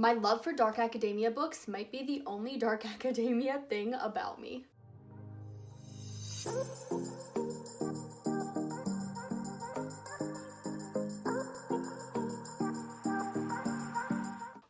My love for dark academia books might be the only dark academia thing about me.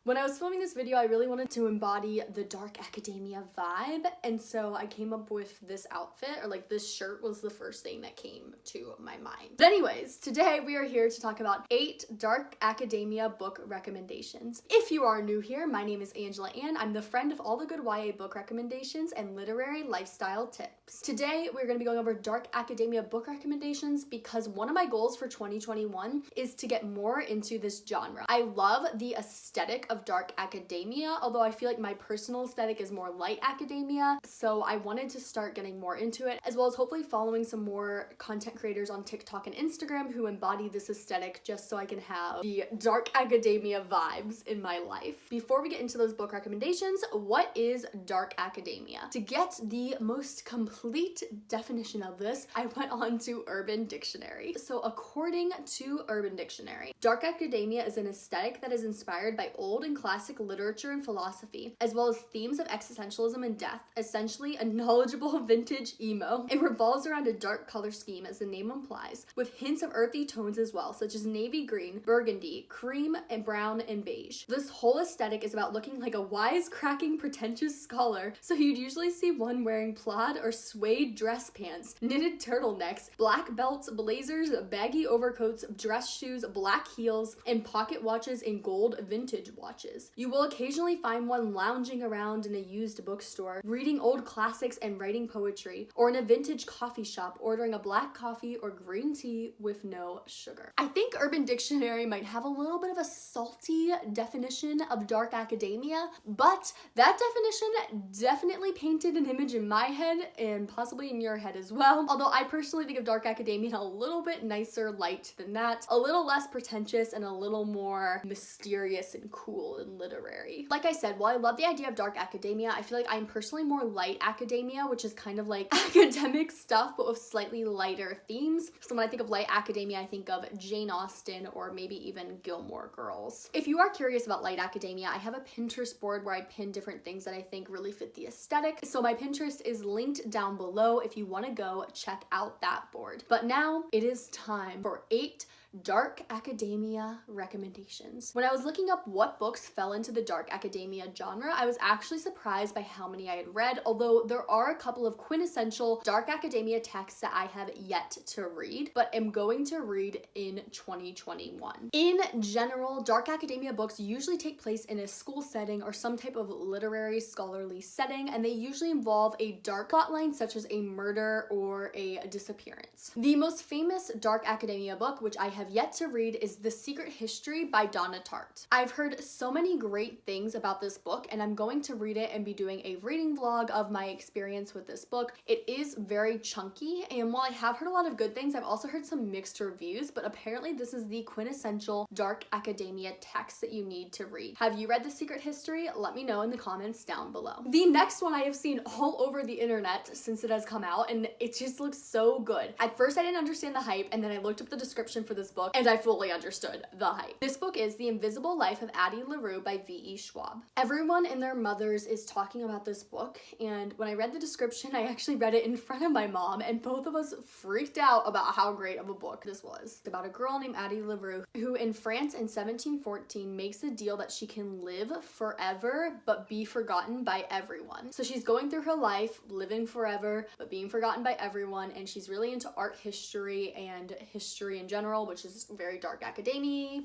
When I was filming this video, I really wanted to embody the dark academia vibe, and so I came up with this outfit, or like this shirt was the first thing that came to my mind. But anyways, today we are here to talk about 8 dark academia book recommendations. If you are new here, my name is Angela Ann. I'm the friend of all the good YA book recommendations and literary lifestyle tips. Today, we're going to be going over dark academia book recommendations because one of my goals for 2021 is to get more into this genre. I love the aesthetic of dark academia, although I feel like my personal aesthetic is more light academia, so I wanted to start getting more into it, as well as hopefully following some more content creators on TikTok and Instagram who embody this aesthetic just so I can have the dark academia vibes in my life. Before we get into those book recommendations, what is dark academia? To get the most complete definition of this, I went on to Urban Dictionary. So according to Urban Dictionary, dark academia is an aesthetic that is inspired by old and classic literature and philosophy, as well as themes of existentialism and death, essentially a knowledgeable vintage emo. It revolves around a dark color scheme, as the name implies, with hints of earthy tones as well, such as navy green, burgundy, cream, and brown, and beige. This whole aesthetic is about looking like a wisecracking, pretentious scholar, so you'd usually see one wearing plaid or suede dress pants, knitted turtlenecks, black belts, blazers, baggy overcoats, dress shoes, black heels, and pocket watches and gold vintage watches. You will occasionally find one lounging around in a used bookstore, reading old classics and writing poetry, or in a vintage coffee shop ordering a black coffee or green tea with no sugar. I think Urban Dictionary might have a little bit of a salty definition of dark academia, but that definition definitely painted an image in my head and possibly in your head as well. Although I personally think of dark academia a little bit nicer light than that, a little less pretentious and a little more mysterious and cool and literary. Like I said, while I love the idea of dark academia, I feel like I'm personally more light academia, which is kind of like academic stuff but with slightly lighter themes. So when I think of light academia, I think of Jane Austen or maybe even Gilmore Girls. If you are curious about light academia, I have a Pinterest board where I pin different things that I think really fit the aesthetic. So my Pinterest is linked down below if you want to go check out that board. But now it is time for 8 dark academia recommendations. When I was looking up what books fell into the dark academia genre, I was actually surprised by how many I had read, although there are a couple of quintessential dark academia texts that I have yet to read, but am going to read in 2021. In general, dark academia books usually take place in a school setting or some type of literary scholarly setting, and they usually involve a dark plotline such as a murder or a disappearance. The most famous dark academia book, which I have yet to read, is The Secret History by Donna Tartt. I've heard so many great things about this book, and I'm going to read it and be doing a reading vlog of my experience with this book. It is very chunky, and while I have heard a lot of good things, I've also heard some mixed reviews, but apparently this is the quintessential dark academia text that you need to read. Have you read The Secret History? Let me know in the comments down below. The next one I have seen all over the internet since it has come out, and it just looks so good. At first I didn't understand the hype, and then I looked up the description for this book and I fully understood the hype. This book is The Invisible Life of Addie LaRue by V.E. Schwab. Everyone and their mothers is talking about this book, and when I read the description, I actually read it in front of my mom, and both of us freaked out about how great of a book this was. It's about a girl named Addie LaRue who in France in 1714 makes a deal that she can live forever but be forgotten by everyone. So she's going through her life living forever but being forgotten by everyone, and she's really into art history and history in general, which is very dark academia.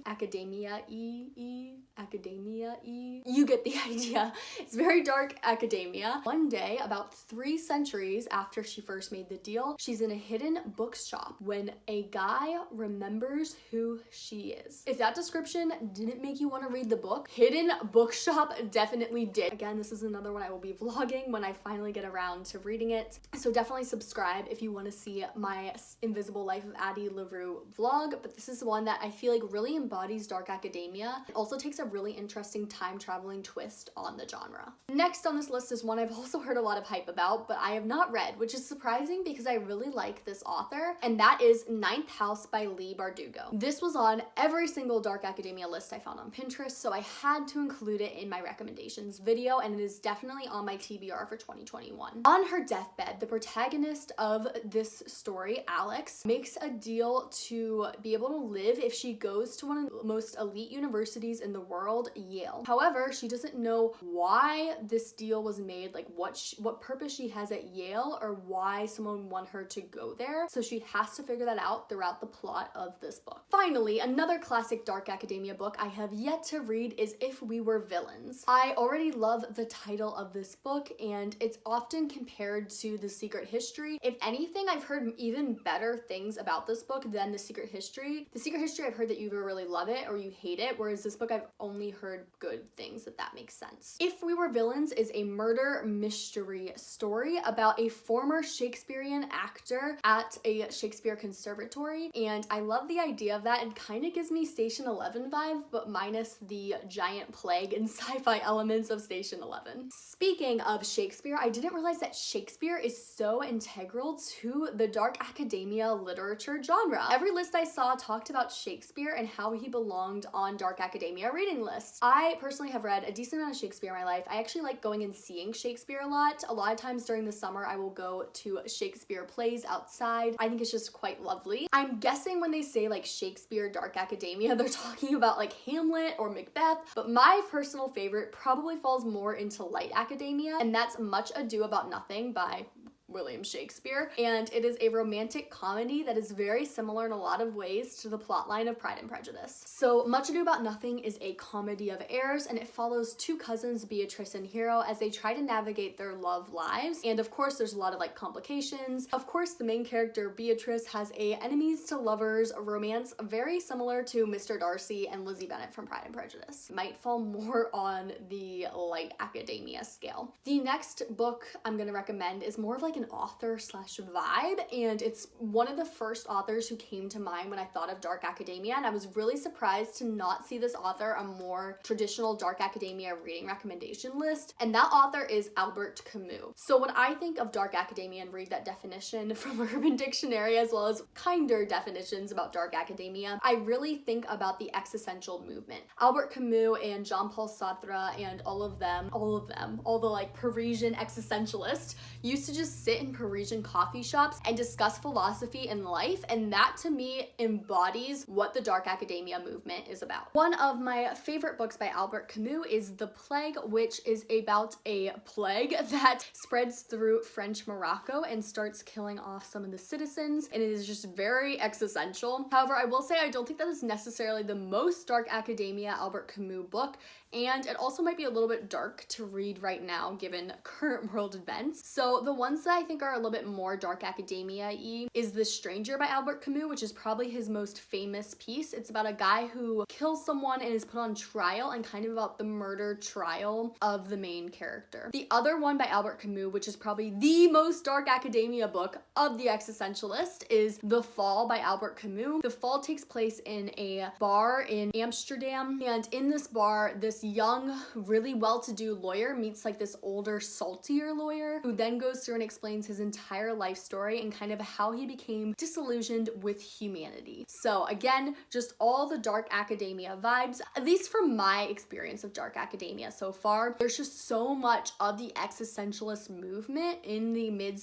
You get the idea. It's very dark academia. One day, about 3 centuries after she first made the deal, she's in a hidden bookshop when a guy remembers who she is. If that description didn't make you want to read the book, Hidden Bookshop definitely did. Again, this is another one I will be vlogging when I finally get around to reading it. So definitely subscribe if you want to see my Invisible Life of Addie LaRue vlog. but this is one that I feel like really embodies dark academia. It also takes a really interesting time traveling twist on the genre. Next on this list is one I've also heard a lot of hype about, but I have not read, which is surprising because I really like this author, and that is Ninth House by Leigh Bardugo. This was on every single dark academia list I found on Pinterest, so I had to include it in my recommendations video, and it is definitely on my TBR for 2021. On her deathbed, the protagonist of this story, Alex, makes a deal to be able to live if she goes to one of the most elite universities in the world, Yale. However, she doesn't know why this deal was made, like what purpose she has at Yale or why someone want her to go there. So she has to figure that out throughout the plot of this book. Finally, another classic dark academia book I have yet to read is If We Were Villains. I already love the title of this book, and it's often compared to The Secret History. If anything, I've heard even better things about this book than The Secret History. The Secret History, I've heard that you either really love it or you hate it, whereas this book I've only heard good things, if that makes sense. If We Were Villains is a murder mystery story about a former Shakespearean actor at a Shakespeare conservatory, and I love the idea of that. It kind of gives me Station 11 vibe, but minus the giant plague and sci-fi elements of Station 11. Speaking of Shakespeare, I didn't realize that Shakespeare is so integral to the dark academia literature genre. Every list I saw talked about Shakespeare and how he belonged on dark academia reading lists. I personally have read a decent amount of Shakespeare in my life. I actually like going and seeing Shakespeare a lot. A lot of times during the summer, I will go to Shakespeare plays outside. I think it's just quite lovely. I'm guessing when they say like Shakespeare dark academia, they're talking about like Hamlet or Macbeth, but my personal favorite probably falls more into light academia, and that's Much Ado About Nothing by William Shakespeare, and it is a romantic comedy that is very similar in a lot of ways to the plotline of Pride and Prejudice. So Much Ado About Nothing is a comedy of errors, and it follows two cousins, Beatrice and Hero, as they try to navigate their love lives. And of course, there's a lot of like complications. Of course, the main character, Beatrice, has a enemies to lovers romance very similar to Mr. Darcy and Lizzie Bennet from Pride and Prejudice. Might fall more on the light academia scale. The next book I'm gonna recommend is more of like an author slash vibe, and it's one of the first authors who came to mind when I thought of dark academia, and I was really surprised to not see this author on more traditional dark academia reading recommendation list, and that author is Albert Camus. So when I think of dark academia and read that definition from Urban Dictionary as well as kinder definitions about dark academia, I really think about the existential movement. Albert Camus and Jean-Paul Sartre and all the like Parisian existentialists used to just sit in Parisian coffee shops and discuss philosophy and life, and that to me embodies what the dark academia movement is about. One of my favorite books by Albert Camus is The Plague, which is about a plague that spreads through French Morocco and starts killing off some of the citizens, and it is just very existential. However, I will say I don't think that is necessarily the most dark academia Albert Camus book, and it also might be a little bit dark to read right now given current world events. So the ones that I think are a little bit more dark academia-y is The Stranger by Albert Camus, which is probably his most famous piece. It's about a guy who kills someone and is put on trial, and kind of about the murder trial of the main character. The other one by Albert Camus, which is probably the most dark academia book of the existentialist, is The Fall by Albert Camus. The Fall takes place in a bar in Amsterdam, and in this bar, this young, really well-to-do lawyer meets like this older, saltier lawyer who then goes through and explains his entire life story and kind of how he became disillusioned with humanity. So again, just all the dark academia vibes, at least from my experience of dark academia so far. There's just so much of the existentialist movement in the mid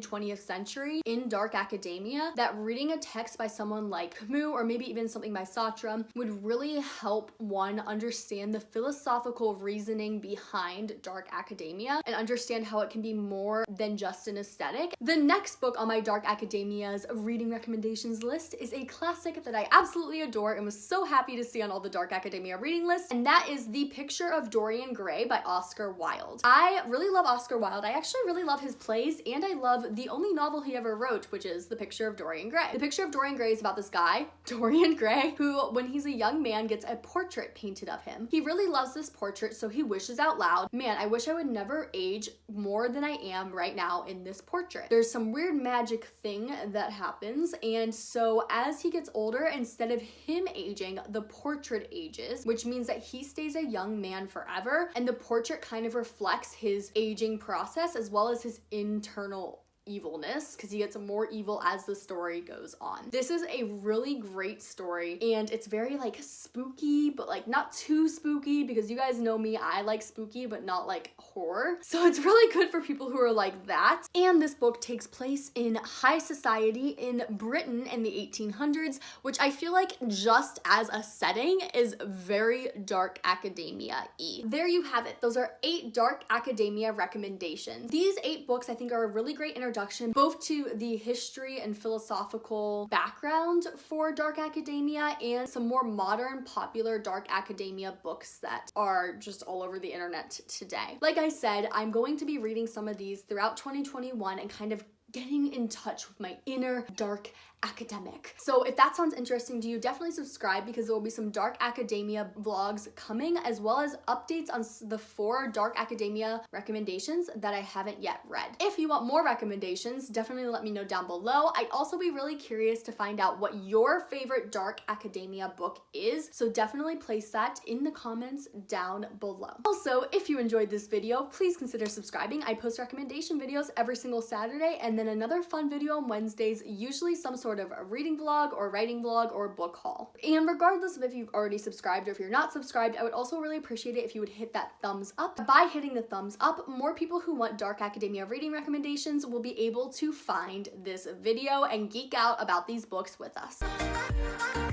20th century in dark academia that reading a text by someone like Camus, or maybe even something by Sartre, would really help one understand the philosophical reasoning behind dark academia and understand how it can be more than just an aesthetic. The next book on my dark academia's reading recommendations list is a classic that I absolutely adore and was so happy to see on all the dark academia reading lists, and that is The Picture of Dorian Gray by Oscar Wilde. I really love Oscar Wilde. I actually really love his plays, and I love the only novel he ever wrote, which is The Picture of Dorian Gray. The Picture of Dorian Gray is about this guy, Dorian Gray, who when he's a young man gets a portrait painted of him. He really loves this portrait, so he wishes out loud, man, I wish I would never age more than I am right now in this portrait. There's some weird magic thing that happens, and so as he gets older, instead of him aging, the portrait ages, which means that he stays a young man forever, and the portrait kind of reflects his aging process as well as his internal evilness, because he gets more evil as the story goes on. This is a really great story, and it's very like spooky, but like not too spooky, because you guys know me, I like spooky but not like horror, so it's really good for people who are like that. And this book takes place in high society in Britain in the 1800s, which I feel like just as a setting is very dark academia-y. There you have it. Those are 8 dark academia recommendations. These 8 books I think are a really great introduction both to the history and philosophical background for dark academia and some more modern popular dark academia books that are just all over the internet today. Like I said, I'm going to be reading some of these throughout 2021 and kind of getting in touch with my inner dark academic. So if that sounds interesting to you, definitely subscribe, because there will be some dark academia vlogs coming, as well as updates on the 4 dark academia recommendations that I haven't yet read. If you want more recommendations, definitely let me know down below. I'd also be really curious to find out what your favorite dark academia book is, so definitely place that in the comments down below. Also, if you enjoyed this video, please consider subscribing. I post recommendation videos every single Saturday, and then another fun video on Wednesdays, usually some sort of a reading vlog or writing vlog or book haul. And regardless of if you've already subscribed or if you're not subscribed, I would also really appreciate it if you would hit that thumbs up. By hitting the thumbs up, more people who want dark academia reading recommendations will be able to find this video and geek out about these books with us.